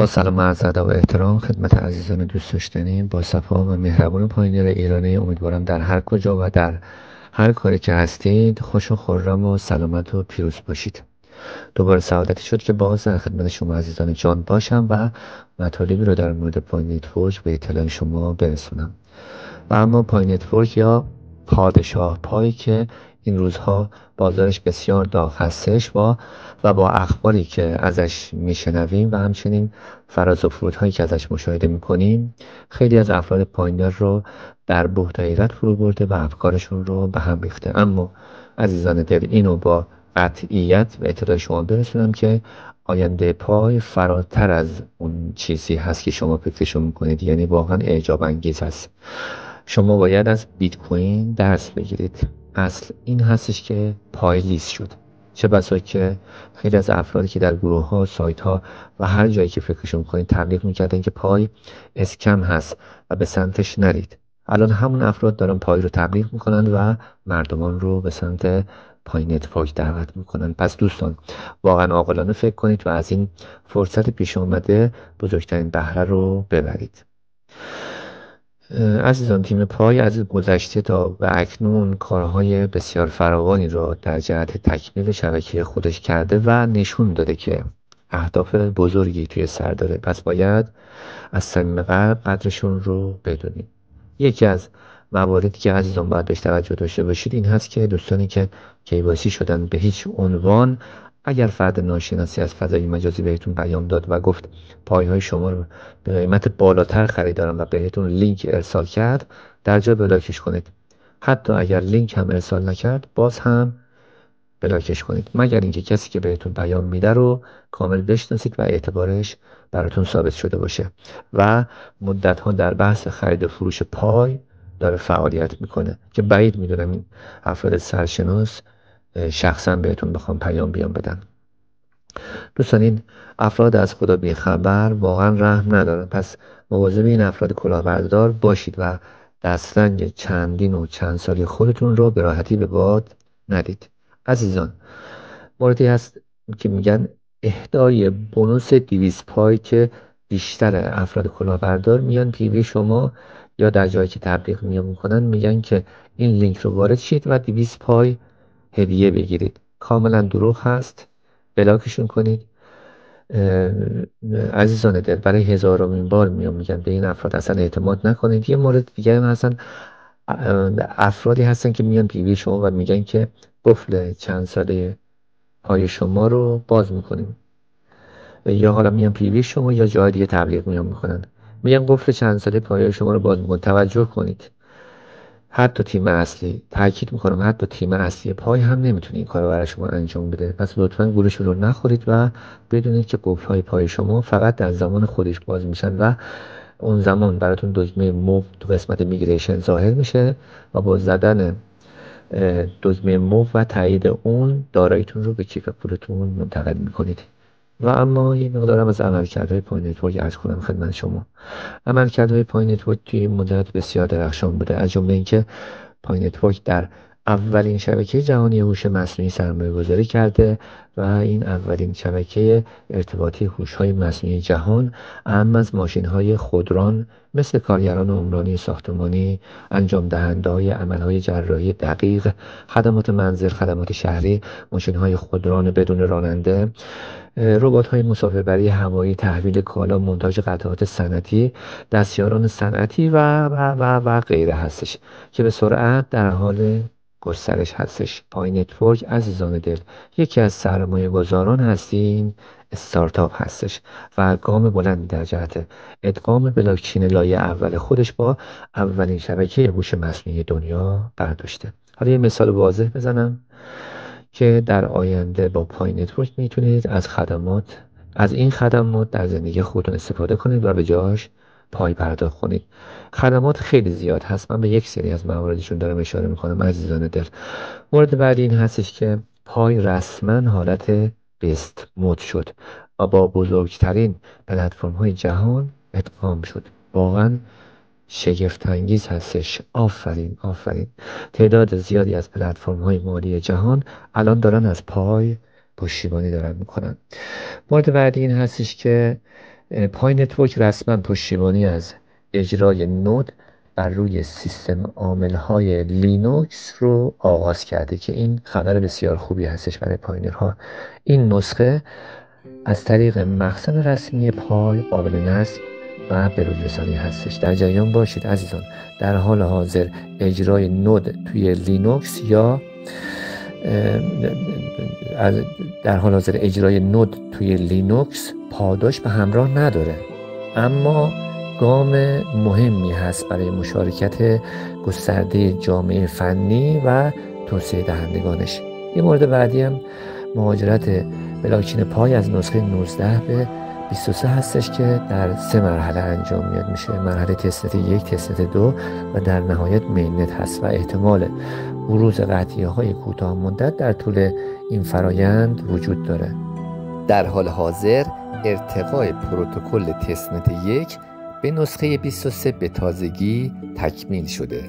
با سلام و عرض ادب و احترام خدمت عزیزان دوست داشتنی با صفا و مهربون پایینر ایرانی. امیدوارم در هر کجا و در هر کاری که هستید خوش و خرم و سلامت و پیروز باشید. دوباره سعادتی شد که باز در خدمت شما عزیزان جان باشم و مطالبی رو در مورد پای نتورک به اطلاع شما برسونم. و اما پای نتورک یا پادشاه پایی که این روزها بازارش بسیار داغ هستش و با اخباری که ازش میشنویم و همچنین فراز و فرودهایی که ازش مشاهده میکنیم خیلی از افراد پایینر رو در بهت حیرت فرو برده و افکارشون رو به هم ریخته. اما عزیزان دل، اینو با قطعیت به اطلاع شما برسونم که آینده پای فراتر از اون چیزی هست که شما فکرشو میکنید، یعنی واقعا اعجاب انگیز هست. شما باید از بیت کوین درس بگیرید. اصل این هستش که پای لیست شد. چه بسا که خیلی از افرادی که در گروه ها، سایت ها و هر جایی که فکرشون میکنید تبلیغ میکردن که پای اسکم هست و به سمتش نرید. الان همون افراد دارن پای رو تبلیغ میکنن و مردمان رو به سمت پای نتورک دعوت میکنن. پس دوستان واقعا عاقلانه فکر کنید و از این فرصت پیش آمده بزرگترین بهره رو ببرید. عزیزان، تیم پای از گذشته تا به اکنون کارهای بسیار فراوانی را در جهت تکمیل شبکه خودش کرده و نشون داده که اهداف بزرگی توی سر داره. پس باید از صمیم قلب قدرشون رو بدونیم. یکی از مواردی که عزیزان باید بهش توجه داشته باشید این هست که دوستانی که KYC شدن به هیچ عنوان، اگر فرد ناشناسی از فضای مجازی بهتون پیام داد و گفت پایهای شما رو به قیمت بالاتر خریدارم و بهتون لینک ارسال کرد، در جا بلاکش کنید. حتی اگر لینک هم ارسال نکرد باز هم بلاکش کنید، مگر اینکه کسی که بهتون پیام میده رو کامل بشناسید و اعتبارش براتون ثابت شده باشه و مدت ها در بحث خرید و فروش پای داره فعالیت میکنه که بعید میدونم این افراد سرشناس شخصا بهتون بخوام پیام بیام بدن. دوستان، این افراد از خدا بیخبر واقعا رحم ندارن. پس مواظب این افراد کلاهبردار باشید و دسترنج چندین و چند سالی خودتون رو به راحتی به باد ندید. عزیزان، موردی هست که میگن اهدای بونوس 200 پای که بیشتر افراد کلاهبردار میان پیوی شما یا در جایی که تبلیغ میکنن میگن که این لینک رو وارد شید و 200 پای هدیه بگیرید. کاملا دروغ هست، بلاکشون کنید. عزیزان دل، برای هزارمین بار میگن به این افراد اصلا اعتماد نکنید. یه مورد دیگه هم هستن، افرادی هستن که میان پیوی شما و میگن که قفل چند ساله پای شما رو باز میکنیم، یا حالا میان پیوی شما یا جای دیگه تبلیغ میکنن، میگن قفل چند ساله پای شما رو باز میکنن. توجه کنید، حتی تیم اصلی، تاکید میکنم حتی تیم اصلی پای هم نمیتونه این کارو برای شما انجام بده. پس لطفاً گولش رو نخورید و بدونید که قفل های پای شما فقط در زمان خودش باز میشن و اون زمان براتون دکمه موو تو قسمت میگریشن ظاهر میشه و با زدن دکمه موو و تایید اون داراییتون رو به کیف پولتون منتقل میکنید. و اما یه مقدارم از عملکردهای پای نتورک عرض کنم خدمت شما. عملکردهای پای نتورک توی این مدت بسیار درخشان بوده، از جمله اینکه پای نتورک در اولین شبکه جهانی هوش مصنوعی سرمایه گذاری کرده و این اولین شبکه ارتباطی هوش‌های مصنوعی جهان، اهم از ماشین‌های خودران مثل کارگران عمرانی ساختمانی، انجام دهنده‌های عمل‌های جراحی دقیق، خدمات منزل، خدمات شهری، ماشین‌های خودران بدون راننده، ربات‌های مسافربری هوایی، تحویل کالا، مونتاژ قطعات صنعتی، دستیاران صنعتی و غیره هستش که به سرعت در حال گسترش هستش. پای نتورک عزیزان دل یکی از سرمایه گذاران هستین استارتاپ هستش و گام بلندی در جهت ادغام بلاکچین لایه اول خودش با اولین شبکه هوش مصنوعی دنیا برداشته. حالا یه مثال واضح بزنم که در آینده با پای نتورک میتونید از این خدمات در زندگی خودتون استفاده کنید و به جاش پای پرداخت کنید. خدمات خیلی زیاد هست، من به یک سری از مواردشون دارم اشاره میکنم عزیزان دل. مورد بعدی این هستش که پای رسما حالت بیست مود شد و با بزرگترین پلتفرم های جهان ادغام شد. واقعا شگفت انگیز هستش. آفرین آفرین. تعداد زیادی از پلتفرم های مالی جهان الان دارن از پای پشتیبانی دارن میکنن. مورد بعدی این هستش که پای نتورک رسما پشتیبانی از اجرای نود بر روی سیستم عاملهای لینوکس رو آغاز کرده که این خبر بسیار خوبی هستش برای پایونیرها. این نسخه از طریق مخزن رسمی پای قابل نصب و بروزرسانی هستش. در جریان باشید عزیزان، در حال حاضر اجرای نود توی لینوکس یا در حال حاضر اجرای نود توی لینوکس پاداش به همراه نداره، اما گام مهمی هست برای مشارکت گسترده جامعه فنی و توسعه دهندگانش. یه مورد بعدی هم مهاجرت بلاکچین پای از نسخه 19 به 23 هستش که در 3 مرحله انجام میشه. مرحله تستنت 1، تستنت 2 و در نهایت میننت هست و احتمال بروز قطعیه‌های کوتاه مدت در طول این فرایند وجود داره. در حال حاضر ارتقای پروتکل تستنت 1 به نسخه 23 به تازگی تکمیل شده.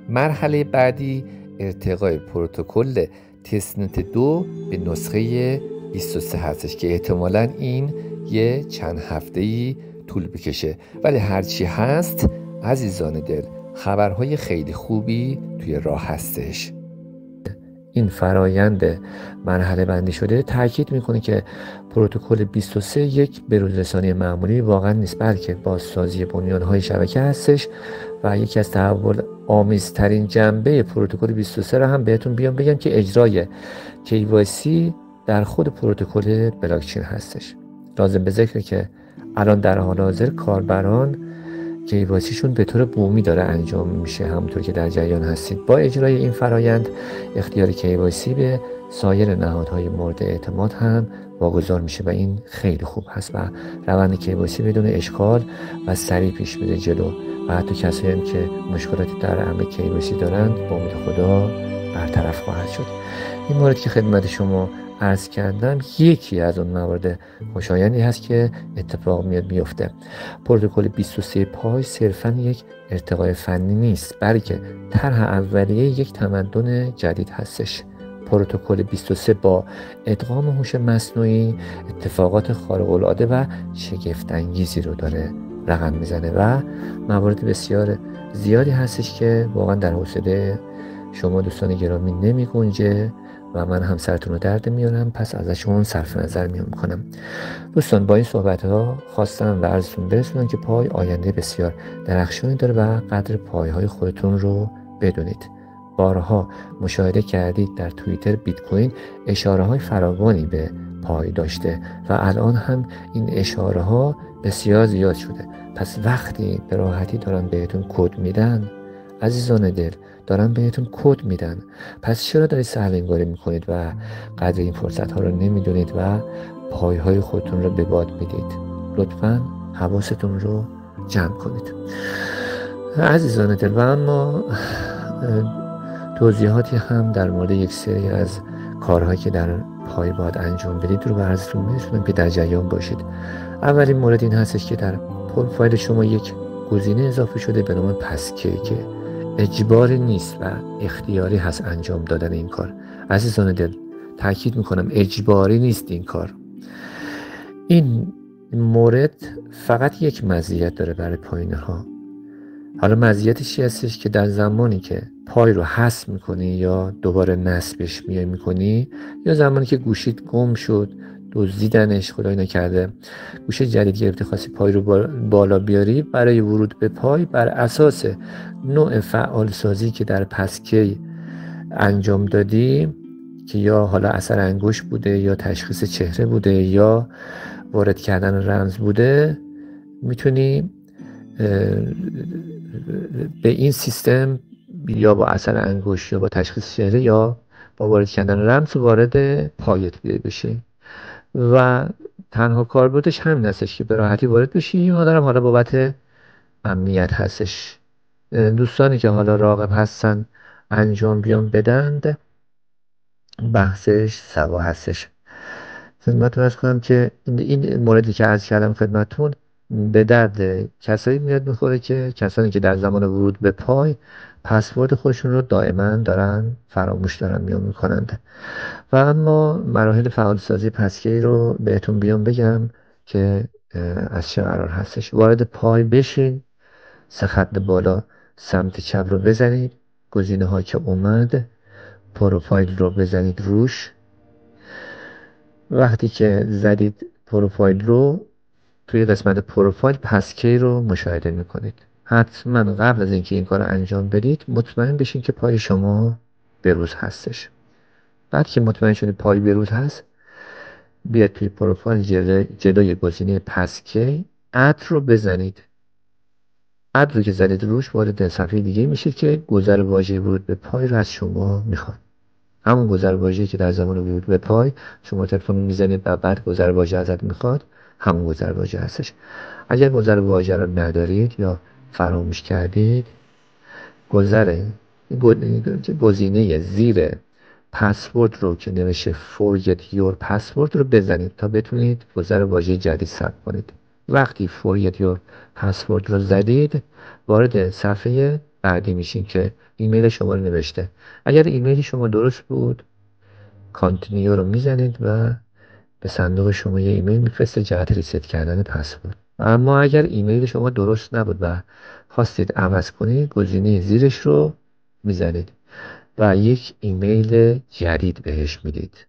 مرحله بعدی ارتقای پروتکل تستنت 2 به نسخه 23 هستش که احتمالاً این یه چند هفته‌ای طول بکشه، ولی هرچی هست عزیزان دل خبرهای خیلی خوبی توی راه هستش. این فرایند مرحله بندی شده تاکید میکنه که پروتکل 23 یک بروزرسانی معمولی واقعا نیست، بلکه بازسازی بنیانهای شبکه هستش و یکی از تحول آمیزترین جنبه پروتکل 23 را هم بهتون بیام بگم که اجرای KYC در خود پروتکل بلاکچین هستش. لازم به ذکره که الان در حال حاضر کاربران KYC شون به طور بومی داره انجام میشه، همونطور که در جریان هستید. با اجرای این فرایند اختیار KYC به سایر نهادهای مورد اعتماد هم واگذار میشه و این خیلی خوب هست و روند KYC بدون اشکال و سریع پیش میره جلو و حتی کسایی هم که مشکلاتی در عمل KYC دارند با امید خدا برطرف خواهد شد. این مورد که خدمت شما عرض کردم یکی از اون موارد خوشایندی هست که اتفاق میفته. پروتکل 23 پای صرفا یک ارتقای فنی نیست، بلکه طرح اولیه یک تمدن جدید هستش. پروتکل 23 با ادغام هوش مصنوعی اتفاقات خارق العاده و شگفت انگیزی رو داره رقم میزنه و موارد بسیار زیادی هستش که واقعا در حوصله شما دوستان گرامی نمی گنجه و من هم سرتون رو درد میارم، پس ازشون صرف نظر میکنم. دوستان با این صحبت ها خواستم و عرضتون برسونم که پای آینده بسیار درخشانی داره و قدر پای های خودتون رو بدونید. بارها مشاهده کردید در توییتر بیت کوین اشاره های فراوانی به پای داشته و الان هم این اشاره ها بسیار زیاد شده. پس وقتی به راحتی دارن بهتون کد میدن عزیزان دل، دارن بهتون کد میدن، پس چرا دارید سهل انگاری میکنید و قدر این فرصت ها رو نمیدونید و پای های خودتون رو به باد میدید؟ لطفاً حواستون رو جمع کنید عزیزان دل. و اما توضیحاتی هم در مورد یک سری از کارهایی که در پای باید انجام بدید رو به عرضتون میرسونم که در جریان باشید. اولین مورد این هستش که در پروفایل شما یک گزینه اضافه شده به نام پسکی که اجباری نیست و اختیاری هست انجام دادن این کار. عزیزان دل تاکید میکنم اجباری نیست این کار. این مورد فقط یک مزیت داره برای پایین‌ها. حالا مزیتش چی هستش؟ که در زمانی که پای رو حذف میکنی یا دوباره نصبش میکنی یا زمانی که گوشیت گم شد، دزدیدنش، خدای نکرده گوشه جدید گرفتی خواستی پای رو بالا بیاری، برای ورود به پای بر اساس نوع فعال سازی که در پسکی انجام دادی که یا حالا اثر انگشت بوده یا تشخیص چهره بوده یا وارد کردن رمز بوده، میتونی به این سیستم یا با اثر انگشت یا با تشخیص چهره یا با وارد کردن رمز وارد پایت بشی و تنها کاربردش همین هستش که به راحتی وارد بشی. مادرم حالا بابت امنیت هستش. دوستانی که حالا راغب هستن انجام بیان بدند بحثش سوا هستش. خدمتتون عرض کنم که این موردی که عرض کردم خدمتتون به درد کسایی میاد میخوره که کسانی که در زمان ورود به پای پسورد خودشون رو دائما دارن فراموش دارن میکنند. و اما مراحل فعال سازی پسکی رو بهتون بیام بگم که از چه قرار هستش. وارد پای بشین، 3 خط بالا سمت چپ رو بزنید، گزینه ها که اومد پروفایل رو بزنید روش. وقتی که زدید پروفایل رو، توی قسمت پروفایل پسکی رو مشاهده میکنید. حتما قبل از اینکه این کار رو انجام بدید مطمئن بشین که پای شما بروز هستش. بعد که مطمئن شدید پای بروز هست، بیاید توی پروفایل جلوی گزینه پسکی اد رو بزنید. اد رو که زدید روش، وارد صفحه دیگه میشید که گذر واژه ورود به پای رو از شما میخواد. همون گذر واژه‌ای که در زمان ورود به پای شما تلفن رو میزنید و بعد گذر واژه ازت میخواد، همون گذر واژه هستش. اگر گذر واژه رو ندارید یا فراموش کردید، گزینه زیر پسورد رو که نوشته forget your password رو بزنید تا بتونید گذر واژه جدید ثبت کنید. وقتی forget your password رو زدید، وارد صفحه بعدی میشین که ایمیل شما رو نوشته. اگر ایمیل شما درست بود، کانتینیو رو میزنید و به صندوق شما یه ایمیل میفرسته جهت ریست کردن پسورد. اما اگر ایمیل شما درست نبود و خواستید عوض کنید، گزینه زیرش رو میزنید و یک ایمیل جدید بهش میدید.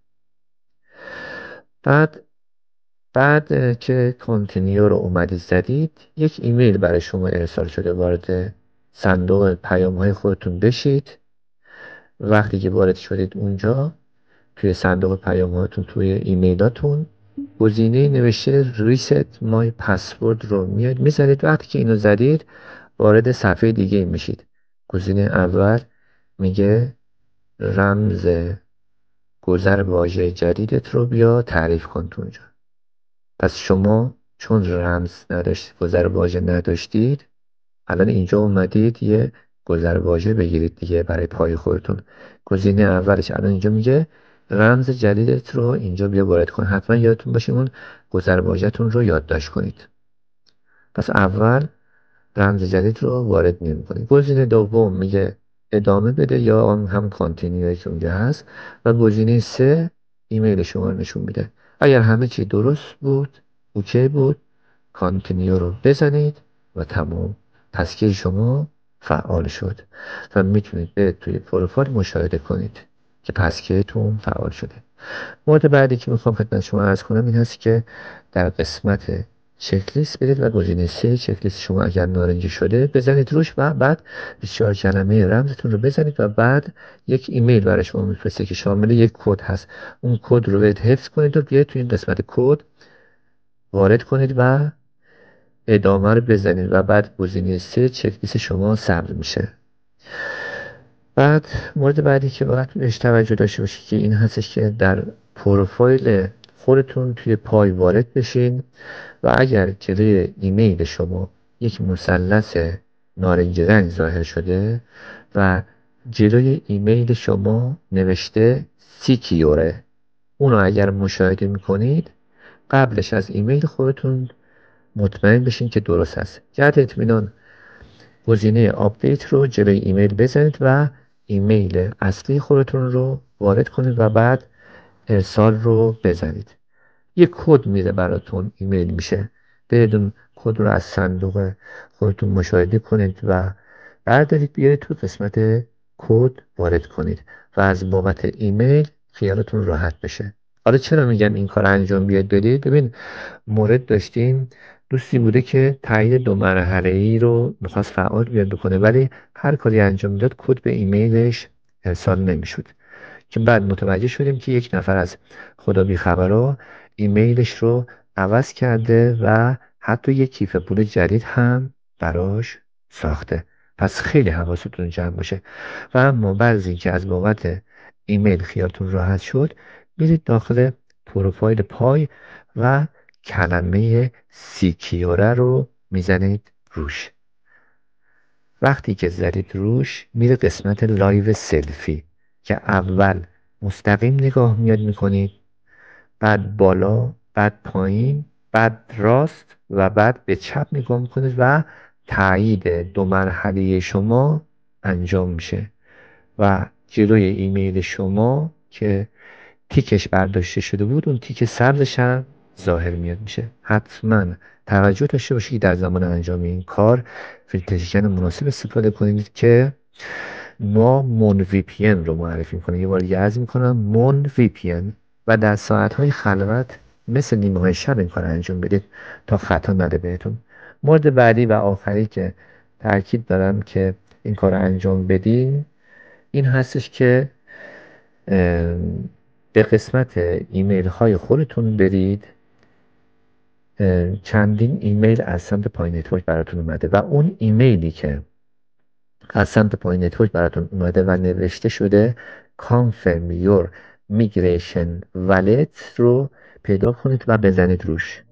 بعد که کانتینیو رو اومدید زدید، یک ایمیل برای شما ارسال شده. وارد صندوق پیام های خودتون بشید. وقتی که وارد شدید اونجا، توی صندوق پیام هاتون توی ایمیلاتون گزینه نوشته reset my password رو میاد میزنید. وقتی که اینو زدید، وارد صفحه دیگه میشید. گزینه اول میگه رمز گذر واژه جدیدت رو بیا تعریف کن تو اونجا. پس شما چون رمز نداشتید، گذر واژه نداشتید، الان اینجا اومدید یه گذر واژه بگیرید دیگه برای پای خودتون. گزینه اولش الان اینجا میگه رمز جدیدت رو اینجا بیا وارد کن. حتما یادتون باشه اون گذر واژه‌تون رو یادداشت کنید. پس اول رمز جدید رو وارد نمی‌کنید. گزینه دوم میگه ادامه بده یا آن هم کانتینیوی که اونجا هست، و گزینه 3 ایمیل شما رو نشون میده. اگر همه چی درست بود، اوکی بود، کانتینیو رو بزنید و تمام. پسکی شما فعال شد و میتونید به توی پروفایل مشاهده کنید که پسکیتون فعال شده. مورد بعدی که میخوام خدمت شما عرض کنم این هست که در قسمت چک لیست برید و گزینه 3 چک لیست شما اگر نارنجی شده بزنید روش و بعد 24 کلمه رمزتون رو بزنید و بعد یک ایمیل برای شما میفرسته که شامل یک کد هست. اون کد رو باید حفظ کنید و بیاید توی این قسمت کد وارد کنید و ادامه رو بزنید و بعد گزینه 3 چک لیست شما ثبت میشه. بعد مورد بعدی که باید بهش توجه داشته باشید که این هستش که در پروفایل خودتون توی پای وارد بشین و اگر جلوی ایمیل شما یک مثلث نارنجی رنگ ظاهر شده و جلوی ایمیل شما نوشته سیکیوره، اونو اگر مشاهده میکنید، قبلش از ایمیل خودتون مطمئن بشین که درست هست. جهت اطمینان گزینه آپدیت رو جلوی ایمیل بزنید و ایمیل اصلی خودتون رو وارد کنید و بعد ارسال رو بزنید. یک کد میده براتون ایمیل میشه. برید کد رو از صندوق خودتون مشاهده کنید و بردارید بیارید تو قسمت کد وارد کنید و از بابت ایمیل خیالتون راحت بشه. حالا چرا میگم این کار انجام بیاد بدید؟ ببین، مورد داشتیم دوستی بوده که تایید 2 مرحله‌ای رو میخواست فعال بیاد بکنه، ولی هر کاری انجام میداد کد به ایمیلش ارسال نمیشد، که بعد متوجه شدیم که یک نفر از خدا بیخبرا ایمیلش رو عوض کرده و حتی یک کیف پول جدید هم براش ساخته. پس خیلی حواستون جمع باشه. و اما بعضی که از بابت ایمیل خیالتون راحت شد، میرید داخل پروفایل پای و کلمه سیکیوره رو میزنید روش. وقتی که زدید روش، میره قسمت لایو سلفی که اول مستقیم نگاه میکنید، بعد بالا، بعد پایین، بعد راست و بعد به چپ نگاه میکنید و تایید 2 مرحله شما انجام میشه و جلوی ایمیل شما که تیکش برداشته شده بود، اون تیک سبزش هم ظاهر میاد میشه. حتما توجه داشته باشید در زمان انجام این کار فیلتریشن مناسب استفاده کنید که ما مون وی پی ان رو معرفی میکنه. یه بار دیگه عرض میکنم مون وی پی ان، و در ساعتهای خلوت مثل نیمه های شب این کار انجام بدید تا خطا نده بهتون. مورد بعدی و آخری که تاکید دارم که این کار رو انجام بدین این هستش که به قسمت ایمیل های خودتون برید. چندین ایمیل از سمت پای نتورک براتون اومده و اون ایمیلی که از سمت پای نتورک براتون اومده و نوشته شده confirm your migration wallet رو پیدا کنید و بزنید روش.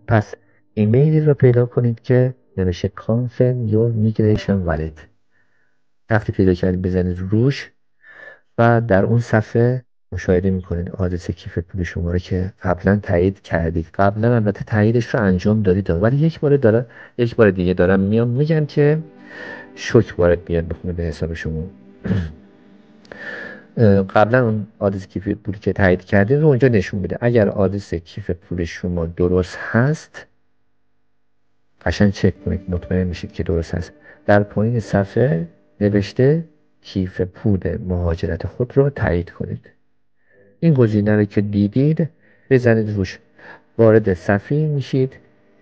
پس ایمیلی رو پیدا کنید که نوشته confirm your migration wallet. وقتی پیدا کردید بزنید روش و در اون صفحه مشاهده میکنید آدرس کیف پول شما رو که قبلا تایید کردید. قبلا البته تاییدش رو انجام دادید، ولی یک بار دیگه دارم میگم که شوک وارد بیاد بخونه به حساب شما. قبلا اون آدرس کیف پولی که تایید کردید رو اونجا نشون میده. اگر آدرس کیف پول شما درست هست قشنگ چک کنید، مطمئن میشید که درست هست. در پایین صفحه نوشته کیف پول مهاجرت خود رو تایید کنید. این گزینه رو که دیدید بزنید روش، وارد صفحه میشید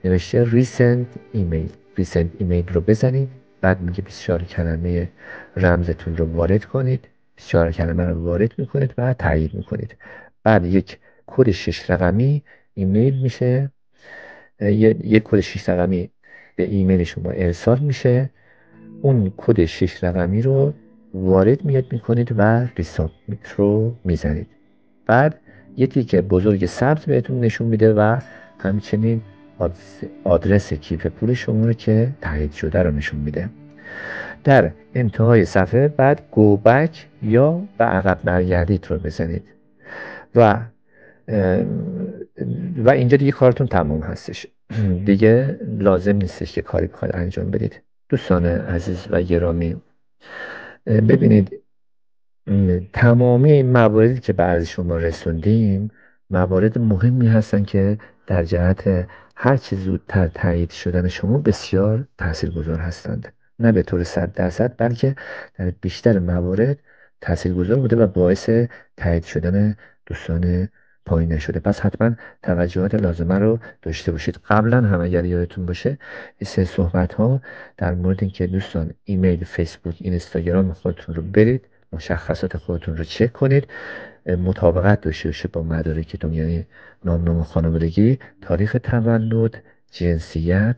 نوشته recent email رو بزنید. بعد میگه 24 کلمه رمزتون رو وارد کنید. 24 کلمه رو وارد میکنید و تایید میکنید. بعد یک کد 6 رقمی ایمیل میشه، یک کد 6 رقمی به ایمیل شما ارسال میشه. اون کد 6 رقمی رو وارد میکنید و ریسابمیت رو میزنید. بعد یه تیکه بزرگ سبز بهتون نشون میده و همچنین آدرس کیف پول شما رو که تایید شده رو نشون میده. در انتهای صفحه بعد گو بک یا به عقب برگردید رو بزنید و اینجا دیگه کارتون تمام هستش. دیگه لازم نیستش که کاری بخواید انجام بدید. دوستان عزیز و گرامی، ببینید تمامی این مواردی که برای شما رسوندیم موارد مهمی هستن که در جهت هر چه زودتر تایید شدن شما بسیار تاثیرگذار هستند. نه به طور 100%، بلکه در بیشتر موارد تاثیرگذار بوده و باعث تایید شدن دوستان پایین نشده. پس حتما توجهات لازمه رو داشته باشید. قبلا هم اگر یادتون باشه این سه صحبت ها در مورد اینکه دوستان ایمیل، فیسبوک، اینستاگرام خودتون رو برید، مشخصات خودتون رو چک کنید، مطابقت داشته باشه با مدارکتون، یعنی نام خانوادگی، تاریخ تولد، جنسیت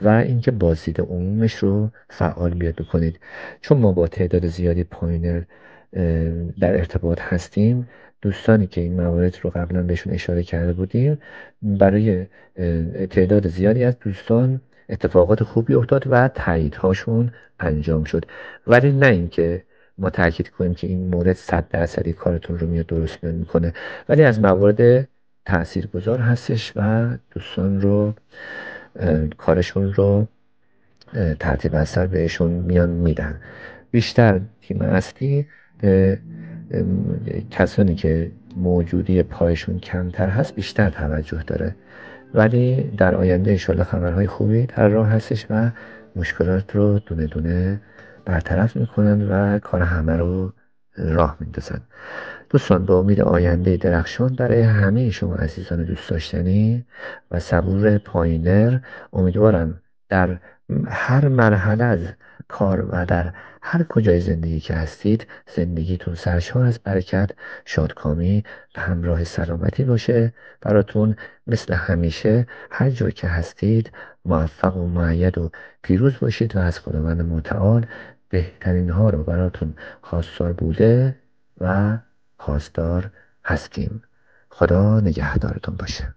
و اینکه بازدید عمومش رو فعال بیاد بکنید. چون ما با تعداد زیادی پایینر در ارتباط هستیم، دوستانی که این موارد رو قبلا بهشون اشاره کرده بودیم، برای تعداد زیادی از دوستان اتفاقات خوبی افتاد و تاییدهاشون انجام شد. ولی نه اینکه ما تاکید کنیم که این مورد 100% کارتون رو میاد درست میکنه، ولی از موارد تاثیرگذار هستش و دوستان رو کارشون رو تحت اثر بهشون میدن. بیشتر تیم اصلی کسانی که موجودی پایشون کمتر هست بیشتر توجه داره، ولی در آینده انشالله خبرهای خوبی در راه هستش و مشکلات رو دونه دونه برطرف میکنن و کار همه رو راه میندازن. دوستان با امید آینده درخشان برای همه شما عزیزان دوست داشتنی و صبور پایینر، امیدوارم در هر مرحله از کار و در هر کجای زندگی که هستید زندگیتون سرشار از برکت، شادکامی و همراه سلامتی باشه براتون. مثل همیشه هر جا که هستید موفق و مؤید و پیروز باشید و از خداوند متعال بهترین ها رو براتون خواستار بوده و خواستار هستیم. خدا نگهدارتون باشه.